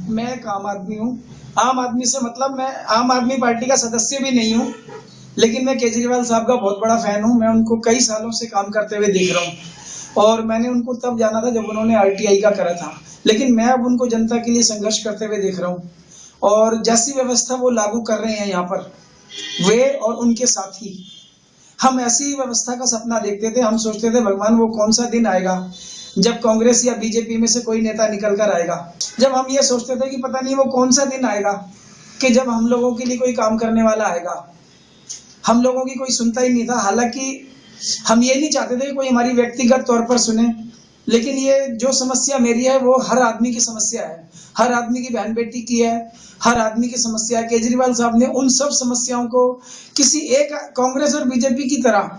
मैं एक आम आदमी हूँ। आम आदमी से मतलब मैं आम आदमी पार्टी का सदस्य भी नहीं हूँ, लेकिन मैं केजरीवाल साहब का बहुत बड़ा फैन हूँ। मैं उनको कई सालों से काम करते हुए देख रहा हूँ और मैंने उनको तब जाना था जब उन्होंने आरटीआई का करा था, लेकिन मैं अब उनको जनता के लिए संघर्ष करते हुए देख रहा हूँ। और जैसी व्यवस्था वो लागू कर रहे हैं यहाँ पर, वे और उनके साथी, हम ऐसी व्यवस्था का सपना देखते थे। हम सोचते थे भगवान वो कौन सा दिन आएगा जब कांग्रेस या बीजेपी में से कोई नेता निकल कर आएगा। जब हम ये सोचते थे कि पता नहीं वो कौन सा दिन आएगा कि जब हम लोगों के लिए कोई काम करने वाला आएगा। हम लोगों की कोई सुनता ही नहीं था। हालांकि हम ये नहीं चाहते थे कि कोई हमारी व्यक्तिगत तौर पर सुने, लेकिन ये जो समस्या मेरी है वो हर आदमी की समस्या है, हर आदमी की बहन बेटी की है, हर आदमी की समस्या है। केजरीवाल साहब ने उन सब समस्याओं को किसी एक कांग्रेस और बीजेपी की तरह,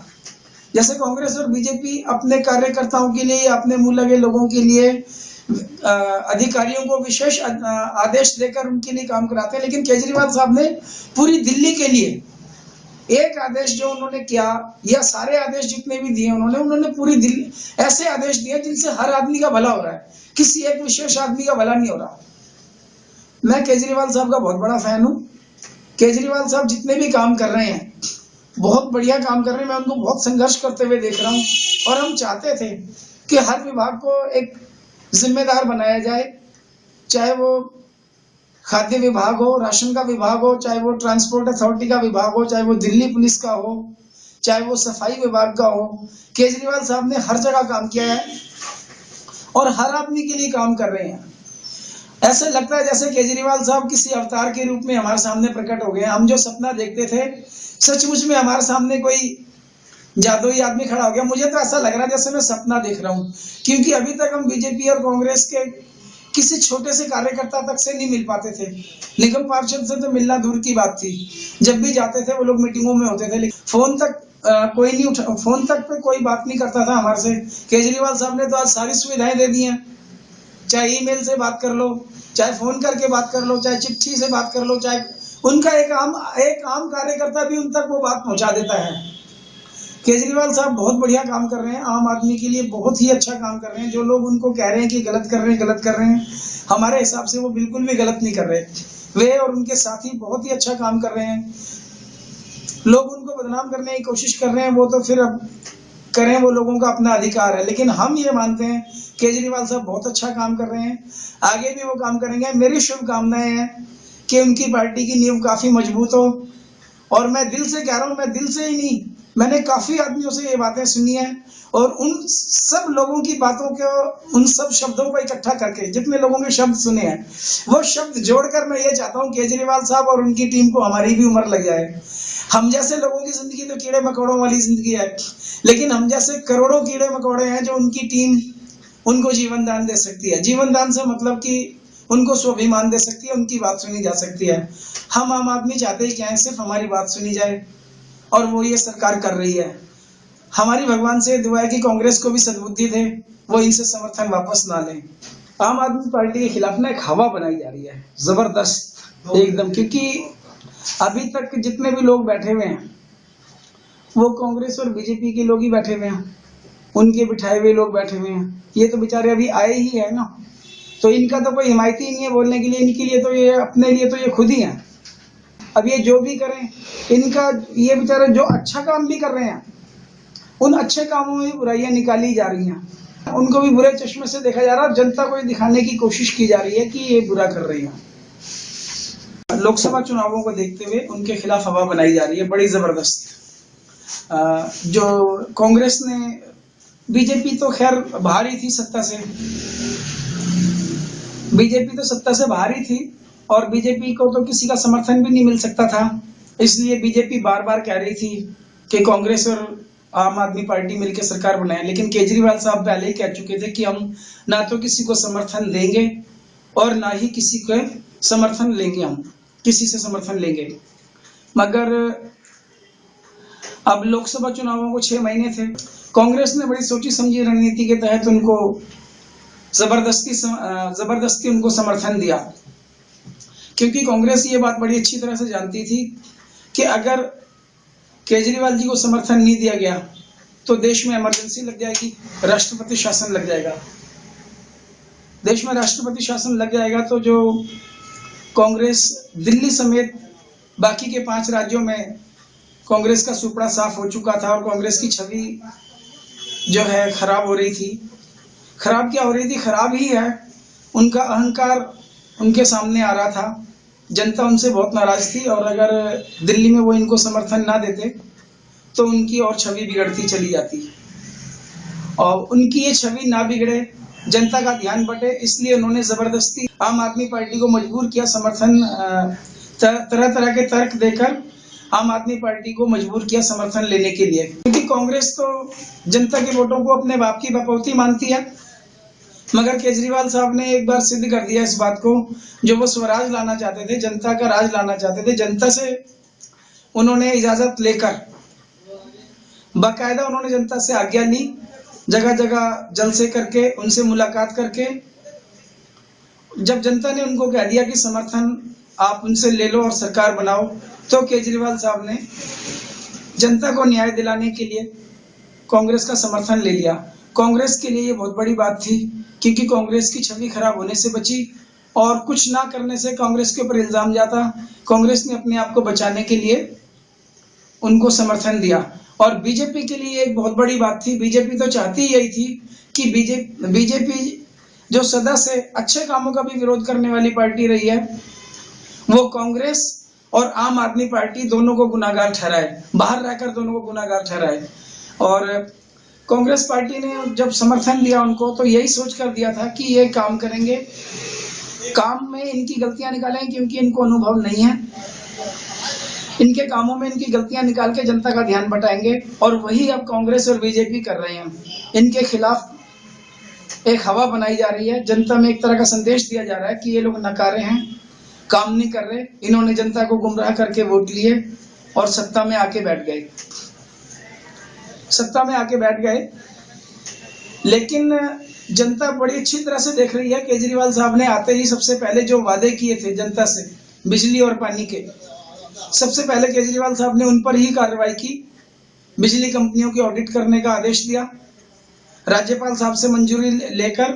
जैसे कांग्रेस और बीजेपी अपने कार्यकर्ताओं के लिए, अपने मुंह लगे लोगों के लिए अधिकारियों को विशेष आदेश देकर उनके लिए काम कराते हैं, लेकिन केजरीवाल साहब ने पूरी दिल्ली के लिए एक आदेश जो उन्होंने किया, या सारे आदेश जितने भी दिए उन्होंने पूरी दिल्ली ऐसे आदेश दिए जिनसे हर आदमी का भला हो रहा है, किसी एक विशेष आदमी का भला नहीं हो रहा। मैं केजरीवाल साहब का बहुत बड़ा फैन हूँ। केजरीवाल साहब जितने भी काम कर रहे हैं बहुत बढ़िया काम कर रहे हैं। मैं उनको बहुत संघर्ष करते हुए देख रहा हूँ और हम चाहते थे कि हर विभाग को एक जिम्मेदार बनाया जाए, चाहे वो खाद्य विभाग हो, राशन का विभाग हो, चाहे वो ट्रांसपोर्ट अथॉरिटी का विभाग हो, चाहे वो दिल्ली पुलिस का हो, चाहे वो सफाई विभाग का हो। केजरीवाल साहब ने हर जगह काम किया है और हर आदमी के लिए काम कर रहे हैं। ऐसे लगता है जैसे केजरीवाल साहब किसी अवतार के रूप में हमारे सामने प्रकट हो गए। हम जो सपना देखते थे, सचमुच में हमारे सामने कोई जादुई आदमी खड़ा हो गया। मुझे तो ऐसा लग रहा है जैसे मैं सपना देख रहा हूँ, क्योंकि अभी तक हम बीजेपी और कांग्रेस के किसी छोटे से कार्यकर्ता तक से नहीं मिल पाते थे। निगम पार्षद से तो मिलना दूर की बात थी। जब भी जाते थे वो लोग मीटिंगों में होते थे, लेकिन फोन तक कोई नहीं उठा, फोन तक पे कोई बात नहीं करता था हमारे से। केजरीवाल साहब ने तो आज सारी सुविधाएं दे दी हैं, चाहे ईमेल से बात कर लो, चाहे फोन करके बात कर लो, चाहे चिट्ठी से बात कर लो, चाहे उनका एक आम कार्यकर्ता भी उन तक वो बात पहुंचा देता है। केजरीवाल साहब बहुत बढ़िया काम कर रहे हैं, आम आदमी के लिए बहुत ही अच्छा काम कर रहे हैं। जो लोग उनको कह रहे हैं कि गलत कर रहे हैं, हमारे हिसाब से वो बिल्कुल भी गलत नहीं कर रहे। वे और उनके साथी बहुत ही अच्छा काम कर रहे हैं। लोग उनको बदनाम करने की कोशिश कर रहे हैं, वो तो फिर अब करें, वो लोगों का अपना अधिकार है, लेकिन हम ये मानते हैं केजरीवाल साहब बहुत अच्छा काम कर रहे हैं, आगे भी वो काम करेंगे। मेरी शुभकामनाएं हैं कि उनकी पार्टी की नींव काफी मजबूत हो। और मैं दिल से कह रहा हूं, मैं दिल से ही नहीं, मैंने काफी आदमियों से ये बातें सुनी है और उन सब लोगों की बातों को, उन सब शब्दों को इकट्ठा करके जितने लोगों के शब्द सुने हैं वो शब्द जोड़कर मैं ये चाहता हूं केजरीवाल साहब और उनकी टीम को हमारी भी उम्र लग जाए। हम जैसे लोगों की जिंदगी तो कीड़े मकोड़ों वाली जिंदगी है, लेकिन हम जैसे करोड़ों कीड़े मकोड़े हैं जो उनकी टीम उनको जीवन दान दे सकती है। जीवन दान से मतलब कि उनको स्वाभिमान दे सकती है, उनकी बात सुनी जा सकती है। हम आम आदमी चाहते हैं कि सिर्फ हमारी बात सुनी जाए और वो ये सरकार कर रही है। हमारी भगवान से दुआ है कि कांग्रेस को भी सद्बुद्धि दे, वो इनसे समर्थन वापस ना लें। आम आदमी पार्टी के खिलाफ ना एक हवा बनाई जा रही है जबरदस्त एकदम, क्योंकि अभी तक जितने भी लोग बैठे हुए हैं वो कांग्रेस और बीजेपी के लोग ही बैठे हुए हैं, उनके बिठाए हुए लोग बैठे हुए हैं। ये तो बेचारे अभी आए ही है ना, तो इनका तो कोई हिमायती नहीं है बोलने के लिए। इनके लिए तो ये अपने लिए तो ये खुद ही है। अब ये जो भी करें, इनका ये बेचारे जो अच्छा काम भी कर रहे हैं उन अच्छे कामों में बुराइयां निकाली जा रही हैं, उनको भी बुरे चश्मे से देखा जा रहा है। जनता को दिखाने की कोशिश की जा रही है कि ये बुरा कर रही है। लोकसभा चुनावों को देखते हुए उनके खिलाफ हवा बनाई जा रही है बड़ी जबरदस्त। जो कांग्रेस ने, बीजेपी तो खैर बाहर ही थी सत्ता से, बीजेपी तो सत्ता से बाहर ही थी और बीजेपी को तो किसी का समर्थन भी नहीं मिल सकता था। इसलिए बीजेपी बार बार कह रही थी कि कांग्रेस और आम आदमी पार्टी मिलकर सरकार बनाए, लेकिन केजरीवाल साहब पहले ही कह चुके थे कि हम ना तो किसी को समर्थन देंगे और ना ही किसी को समर्थन लेंगे, हम किसी से समर्थन लेंगे। मगर अब लोकसभा चुनावों को 6 महीने थे, कांग्रेस ने बड़ी सोची समझी रणनीति के तहत उनको जबरदस्ती उनको समर्थन दिया, क्योंकि कांग्रेस ये बात बड़ी अच्छी तरह से जानती थी कि अगर केजरीवाल जी को समर्थन नहीं दिया गया तो देश में इमरजेंसी लग जाएगी, राष्ट्रपति शासन लग जाएगा। देश में राष्ट्रपति शासन लग जाएगा तो जो कांग्रेस दिल्ली समेत बाकी के 5 राज्यों में कांग्रेस का सुपड़ा साफ हो चुका था और कांग्रेस की छवि जो है खराब हो रही थी। खराब क्या हो रही थी? खराब ही है। उनका अहंकार उनके सामने आ रहा था। जनता उनसे बहुत नाराज थी और अगर दिल्ली में वो इनको समर्थन ना देते तो उनकी और छवि बिगड़ती चली जाती। और उनकी ये छवि ना बिगड़े, जनता का ध्यान बटे, इसलिए उन्होंने जबरदस्ती आम आदमी पार्टी को मजबूर किया समर्थन तरह तरह के तर्क देकर आम आदमी पार्टी को मजबूर किया समर्थन लेने के लिए, क्योंकि कांग्रेस तो जनता के वोटों को अपने बाप की बपौती मानती है। मगर केजरीवाल साहब ने एक बार सिद्ध कर दिया इस बात को। जो वो स्वराज लाना चाहते थे, जनता का राज लाना चाहते थे, जनता से उन्होंने इजाजत लेकर बाकायदा उन्होंने जनता से आज्ञा ली, जगह जगह जलसे करके उनसे मुलाकात करके। जब जनता ने उनको कह दिया कि समर्थन आप उनसे ले लो और सरकार बनाओ, तो केजरीवाल साहब ने जनता को न्याय दिलाने के लिए कांग्रेस का समर्थन ले लिया। कांग्रेस के लिए ये बहुत बड़ी बात थी, क्योंकि कांग्रेस की छवि खराब होने से बची और कुछ ना करने से कांग्रेस के ऊपर इल्जाम जाता। कांग्रेस ने अपने आप को बचाने के लिए उनको समर्थन दिया। और बीजेपी के लिए एक बहुत बड़ी बात थी। बीजेपी तो चाहती यही थी कि बीजेपी जो सदा से अच्छे कामों का भी विरोध करने वाली पार्टी रही है, वो कांग्रेस और आम आदमी पार्टी दोनों को गुनाहगार ठहराए, बाहर रहकर दोनों को गुनाहगार ठहराए। और कांग्रेस पार्टी ने जब समर्थन दिया उनको, तो यही सोच कर दिया था कि ये काम करेंगे, काम में इनकी गलतियां निकालें, क्योंकि इनको अनुभव नहीं है। इनके कामों में इनकी गलतियां निकाल के जनता का ध्यान बटाएंगे। और वही अब कांग्रेस और बीजेपी कर रहे हैं। इनके खिलाफ एक हवा बनाई जा रही है, जनता में एक तरह का संदेश दिया जा रहा है कि ये लोग नकारे हैं, काम नहीं कर रहे। इन्होंने जनता को गुमराह करके वोट लिए और सत्ता में आके बैठ गए। लेकिन जनता बड़ी अच्छी तरह से देख रही है। केजरीवाल साहब ने आते ही सबसे पहले जो वादे किए थे जनता से, बिजली और पानी के, सबसे पहले केजरीवाल साहब ने उन पर ही कार्रवाई की। बिजली कंपनियों की ऑडिट करने का आदेश दिया। राज्यपाल साहब से मंजूरी लेकर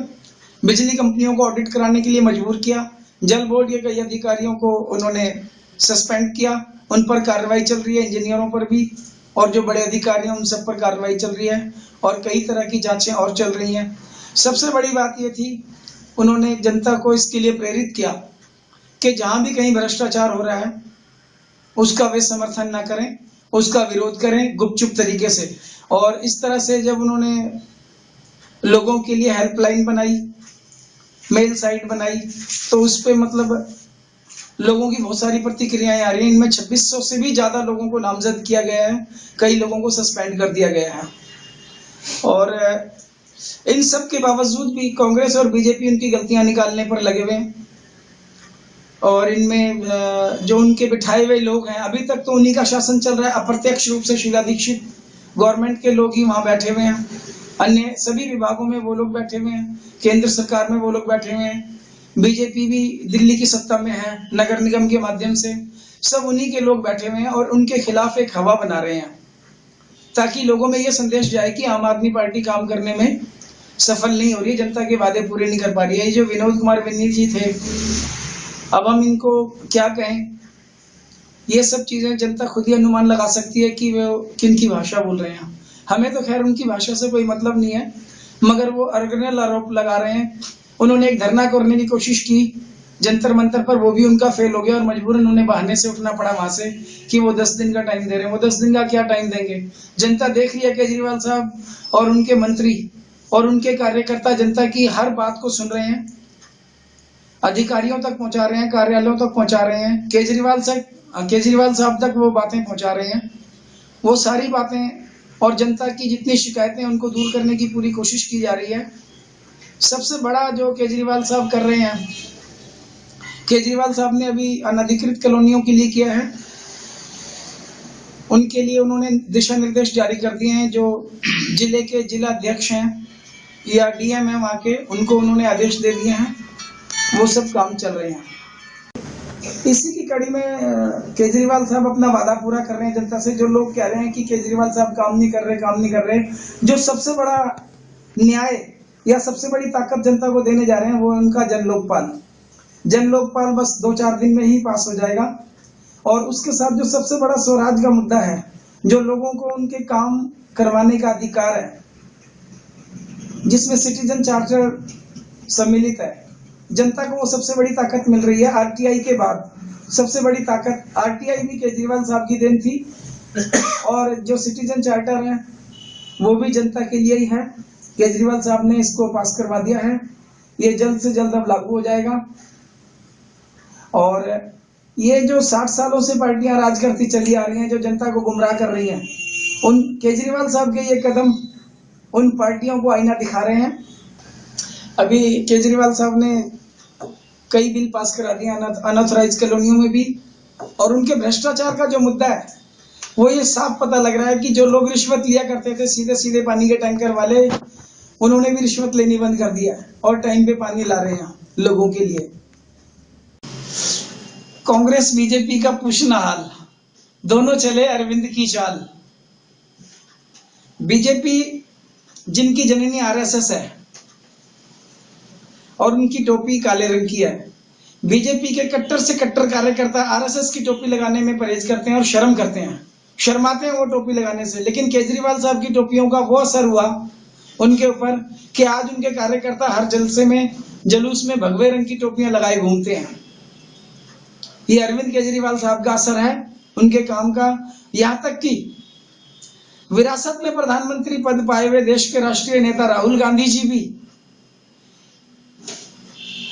बिजली कंपनियों को ऑडिट कराने के लिए मजबूर किया। जल बोर्ड के कई अधिकारियों को उन्होंने सस्पेंड किया, उन पर कार्रवाई चल रही है, इंजीनियरों पर भी, और जो बड़े अधिकारी हैं उन सब पर कार्रवाई चल रही है, और कई तरह की जांचें और चल रही हैं। सबसे बड़ी बात यह थी, उन्होंने जनता को इसके लिए प्रेरित किया कि जहां भी कहीं भ्रष्टाचार हो रहा है उसका वे समर्थन ना करें, उसका विरोध करें गुपचुप तरीके से। और इस तरह से जब उन्होंने लोगों के लिए हेल्पलाइन बनाई, मेल साइट बनाई, तो उस पे मतलब लोगों की बहुत सारी प्रतिक्रियाएं आ रही हैं। इनमें 2600 से भी ज्यादा लोगों को नामजद किया गया है, कई लोगों को सस्पेंड कर दिया गया है। और इन सब के बावजूद भी कांग्रेस और बीजेपी उनकी गलतियां निकालने पर लगे हुए हैं। और इनमें जो उनके बिठाए हुए लोग हैं, अभी तक तो उन्हीं का शासन चल रहा है। अप्रत्यक्ष रूप से शीला दीक्षित, गवर्नमेंट के लोग ही वहां बैठे हुए हैं, अन्य सभी विभागों में वो लोग बैठे हुए हैं, केंद्र सरकार में वो लोग बैठे हुए हैं। बीजेपी भी दिल्ली की सत्ता में है, नगर निगम के माध्यम से सब उन्हीं के लोग बैठे हुए हैं और उनके खिलाफ एक हवा बना रहे हैं, ताकि लोगों में ये संदेश जाए कि आम आदमी पार्टी काम करने में सफल नहीं हो रही है, जनता के वादे पूरे नहीं कर पा रही है। ये जो विनोद कुमार बिन्नी जी थे, अब हम इनको क्या कहें, ये सब चीजें जनता खुद ही अनुमान लगा सकती है कि वो किन की भाषा बोल रहे हैं। हमें तो खैर उनकी भाषा से कोई मतलब नहीं है, मगर वो अरगनल आरोप लगा रहे हैं। उन्होंने एक धरना करने की कोशिश की जंतर मंतर पर, वो भी उनका फेल हो गया और मजबूरन उन्हें बहाने से उठना पड़ा वहां से कि वो 10 दिन का टाइम दे रहे हैं। वो 10 दिन का क्या टाइम देंगे? जनता देख रही है, केजरीवाल साहब और उनके मंत्री और उनके कार्यकर्ता जनता की हर बात को सुन रहे हैं, अधिकारियों तक पहुंचा रहे हैं, कार्यालयों तक पहुंचा रहे हैं, केजरीवाल साहब तक वो बातें पहुंचा रहे हैं। वो सारी बातें और जनता की जितनी शिकायतें उनको दूर करने की पूरी कोशिश की जा रही है। सबसे बड़ा जो केजरीवाल साहब कर रहे हैं, केजरीवाल साहब ने अभी अनधिकृत कॉलोनियों के लिए किया है, उनके लिए उन्होंने दिशा निर्देश जारी कर दिए हैं। जो जिले के जिला अध्यक्ष हैं या डीएम है वहां के, उनको उन्होंने आदेश दे दिए हैं, वो सब काम चल रहे हैं। इसी की कड़ी में केजरीवाल साहब अपना वादा पूरा कर रहे हैं जनता से। जो लोग कह रहे हैं कि केजरीवाल साहब काम नहीं कर रहे, जो सबसे बड़ा न्याय या सबसे बड़ी ताकत जनता को देने जा रहे हैं, वो उनका जन लोकपाल। जन लोकपाल बस 2-4 दिन में ही पास हो जाएगा। और उसके साथ जो सबसे बड़ा स्वराज का मुद्दा है, जो लोगों को उनके काम करवाने का अधिकार है, जिसमें सिटीजन चार्टर सम्मिलित है, जनता को वो सबसे बड़ी ताकत मिल रही है। आरटीआई के बाद सबसे बड़ी ताकत, आरटीआई भी केजरीवाल साहब की देन थी, और जो सिटीजन चार्टर है वो भी जनता के लिए ही है। केजरीवाल साहब ने इसको पास करवा दिया है, ये जल्द से जल्द अब लागू हो जाएगा। और ये जो 60 सालों से पार्टियां राज करती चली आ रही हैं, जो जनता को गुमराह कर रही हैं, उन केजरीवाल साहब के ये कदम उन पार्टियों को आईना दिखा रहे हैं। अभी केजरीवाल साहब ने कई बिल पास करा दिए अनऑथराइज कॉलोनियों में भी, और उनके भ्रष्टाचार का जो मुद्दा है वो ये साफ पता लग रहा है कि जो लोग रिश्वत लिया करते थे, सीधे सीधे पानी के टैंकर वाले, उन्होंने भी रिश्वत लेनी बंद कर दिया है और टाइम पे पानी ला रहे हैं लोगों के लिए। कांग्रेस बीजेपी का पूछना हाल, दोनों चले अरविंद की चाल। बीजेपी जिनकी जननी आरएसएस है और उनकी टोपी काले रंग की है, बीजेपी के कट्टर से कट्टर कार्यकर्ता आरएसएस की टोपी लगाने में परहेज करते हैं और शर्म करते हैं, शर्माते हैं वो टोपी लगाने से। लेकिन केजरीवाल साहब की टोपियों का वो असर हुआ उनके ऊपर कि आज उनके कार्यकर्ता हर जलसे में, जुलूस में भगवे रंग की टोपियां लगाए घूमते हैं। ये अरविंद केजरीवाल साहब का असर है उनके काम का। यहां तक कि विरासत में प्रधानमंत्री पद पाए हुए देश के राष्ट्रीय नेता राहुल गांधी जी भी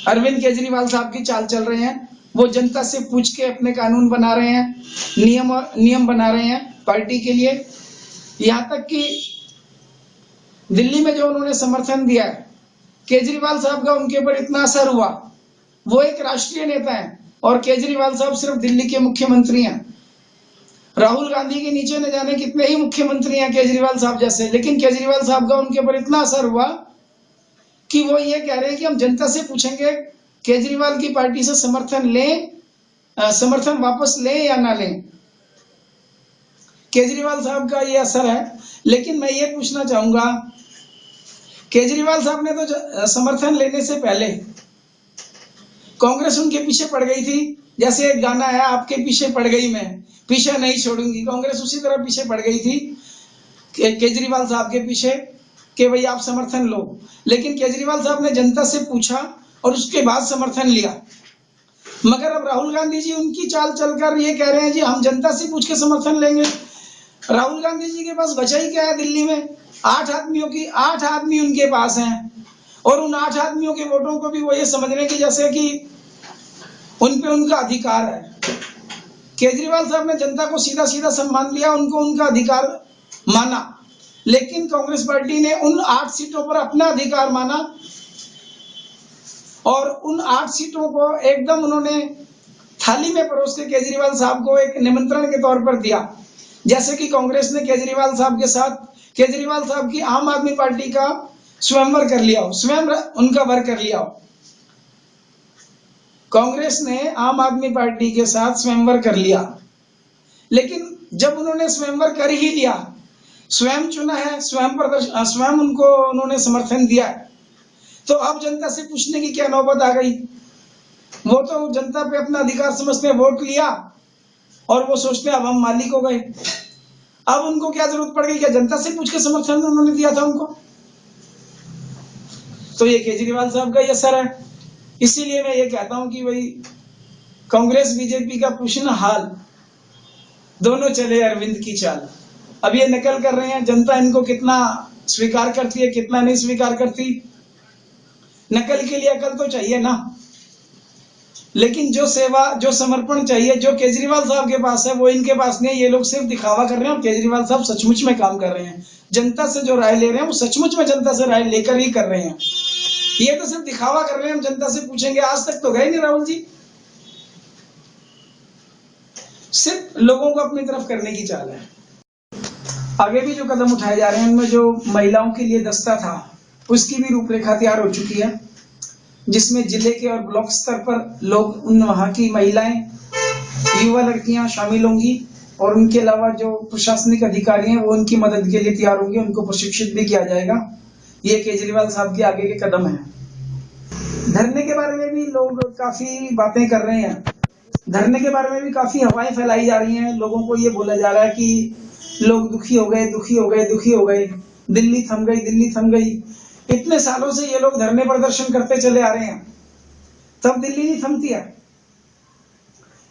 अरविंद केजरीवाल साहब की चाल चल रहे हैं। वो जनता से पूछ के अपने कानून बना रहे हैं, नियम बना रहे हैं पार्टी के लिए। यहां तक कि दिल्ली में जो उन्होंने समर्थन दिया है केजरीवाल साहब का, उनके ऊपर इतना असर हुआ। वो एक राष्ट्रीय नेता है और केजरीवाल साहब सिर्फ दिल्ली के मुख्यमंत्री हैं। राहुल गांधी के नीचे न जाने कितने ही मुख्यमंत्री हैं केजरीवाल साहब जैसे, लेकिन केजरीवाल साहब का उनके ऊपर इतना असर हुआ कि वो ये कह रहे हैं कि हम जनता से पूछेंगे केजरीवाल की पार्टी से समर्थन वापस लें या ना लें। केजरीवाल साहब का ये असर है। लेकिन मैं ये पूछना चाहूंगा, केजरीवाल साहब ने तो समर्थन लेने से पहले कांग्रेस उनके पीछे पड़ गई थी। जैसे एक गाना है, आपके पीछे पड़ गई मैं, पीछे नहीं छोड़ूंगी। कांग्रेस उसी तरह पीछे पड़ गई थी केजरीवाल साहब के पीछे कि भाई आप समर्थन लो। लेकिन केजरीवाल साहब ने जनता से पूछा और उसके बाद समर्थन लिया। मगर अब राहुल गांधी जी उनकी चाल चलकर ये कह रहे हैं जी हम जनता से पूछ के समर्थन लेंगे। राहुल गांधी जी के पास बचा ही क्या है दिल्ली में? 8 आदमी उनके पास हैं, और उन 8 आदमियों के वोटों को भी वो ये समझ रहे हैं कि जैसे कि उन पे उनका अधिकार है। केजरीवाल साहब ने जनता को सीधा सीधा सम्मान दिया, उनको उनका अधिकार माना। लेकिन कांग्रेस पार्टी ने उन 8 सीटों पर अपना अधिकार माना और उन 8 सीटों को एकदम उन्होंने थाली में परोस के केजरीवाल साहब को एक निमंत्रण के तौर पर दिया। जैसे कि कांग्रेस ने केजरीवाल साहब के साथ केजरीवाल साहब की आम आदमी पार्टी का स्वयंवर कर लिया हो, स्वयं उनका वर कर लिया हो। कांग्रेस ने आम आदमी पार्टी के साथ स्वयंवर कर लिया। लेकिन जब उन्होंने स्वयंवर कर ही लिया, स्वयं चुना है, स्वयं उनको उन्होंने समर्थन दिया है, तो अब जनता से पूछने की क्या नौबत आ गई? वो तो जनता पे अपना अधिकार समझते हैं, वोट लिया और वो सोचते हैं अब हम मालिक हो गए। अब उनको क्या जरूरत पड़ गई? क्या जनता से पूछ के समर्थन उन्होंने दिया था उनको? तो ये केजरीवाल साहब का ये असर है। इसीलिए मैं ये कहता हूं कि भाई कांग्रेस बीजेपी का पूछना हाल, दोनों चले अरविंद की चाल। अब ये नकल कर रहे हैं, जनता इनको कितना स्वीकार करती है कितना नहीं स्वीकार करती। नकल के लिए अकल तो चाहिए ना, लेकिन जो सेवा जो समर्पण चाहिए जो केजरीवाल साहब के पास है वो इनके पास नहीं। ये लोग सिर्फ दिखावा कर रहे हैं और केजरीवाल साहब सचमुच में काम कर रहे हैं। जनता से जो राय ले रहे हैं वो सचमुच में जनता से राय लेकर ही कर रहे हैं। ये तो सिर्फ दिखावा कर रहे हैं, हम जनता से पूछेंगे। आज तक तो गए नहीं राहुल जी, सिर्फ लोगों को अपनी तरफ करने की चाल है। आगे भी जो कदम उठाए जा रहे हैं उनमें जो महिलाओं के लिए दस्ता था उसकी भी रूपरेखा तैयार हो चुकी है, जिसमें जिले के और ब्लॉक स्तर पर लोग उन वहां की महिलाएं, युवा लड़कियां शामिल होंगी और उनके अलावा जो प्रशासनिक अधिकारी हैं वो उनकी मदद के लिए तैयार होंगे। उनको प्रशिक्षित भी किया जाएगा ये केजरीवाल साहब के आगे के कदम हैं। धरने के बारे में भी लोग काफी बातें कर रहे हैं। धरने के बारे में भी काफी अफवाहें फैलाई जा रही हैं। लोगों को ये बोला जा रहा है कि लोग दुखी हो गए, दुखी हो गए, दुखी हो गए, दिल्ली थम गई, दिल्ली थम गई। इतने सालों से ये लोग धरने प्रदर्शन करते चले आ रहे हैं, तब दिल्ली नहीं थमती है।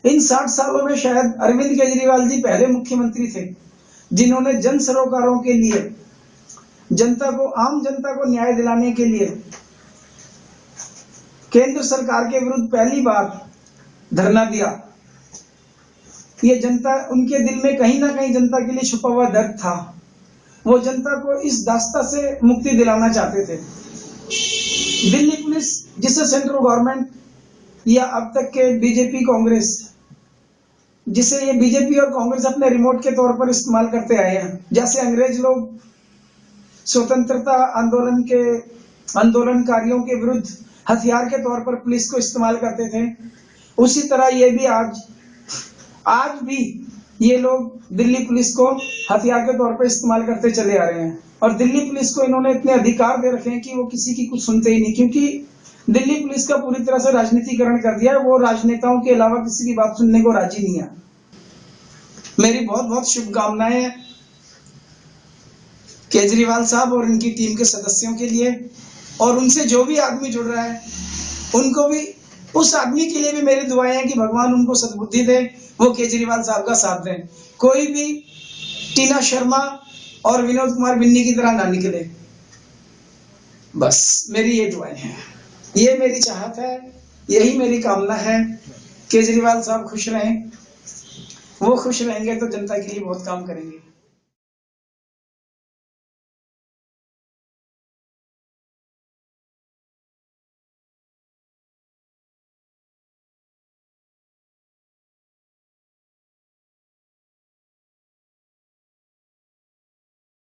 इन 60 सालों में शायद अरविंद केजरीवाल जी पहले मुख्यमंत्री थे जिन्होंने जन सरोकारों के लिए, जनता को, आम जनता को न्याय दिलाने के लिए केंद्र सरकार के विरुद्ध पहली बार धरना दिया। ये जनता, उनके दिल में कहीं ना कहीं जनता के लिए छुपा हुआ दर्द था। वो जनता को इस दास्ता से मुक्ति दिलाना चाहते थे। दिल्ली पुलिस, जिसे सेंट्रल गवर्नमेंट या अब तक के बीजेपी कांग्रेस, जिसे ये बीजेपी और कांग्रेस अपने रिमोट के तौर पर इस्तेमाल करते आए हैं, जैसे अंग्रेज लोग स्वतंत्रता आंदोलन के आंदोलनकारियों के विरुद्ध हथियार के तौर पर पुलिस को इस्तेमाल करते थे, उसी तरह ये भी आज भी ये लोग दिल्ली पुलिस को हथियार के तौर पर इस्तेमाल करते चले आ रहे हैं। और दिल्ली पुलिस को इन्होंने इतने अधिकार दे रखे हैं कि वो किसी की कुछ सुनते ही नहीं, क्योंकि दिल्ली पुलिस का पूरी तरह से राजनीतिकरण कर दिया है। वो राजनेताओं के अलावा किसी की बात सुनने को राजी नहीं है। मेरी बहुत बहुत शुभकामनाएं केजरीवाल साहब और इनकी टीम के सदस्यों के लिए, और उनसे जो भी आदमी जुड़ रहा है उनको भी, उस आदमी के लिए भी मेरी दुआएं हैं कि भगवान उनको सद्बुद्धि दे, वो केजरीवाल साहब का साथ दें। कोई भी टीना शर्मा और विनोद कुमार बिन्नी की तरह ना निकले, बस मेरी ये दुआएं हैं, ये मेरी चाहत है, यही मेरी कामना है। केजरीवाल साहब खुश रहें, वो खुश रहेंगे तो जनता के लिए बहुत काम करेंगे।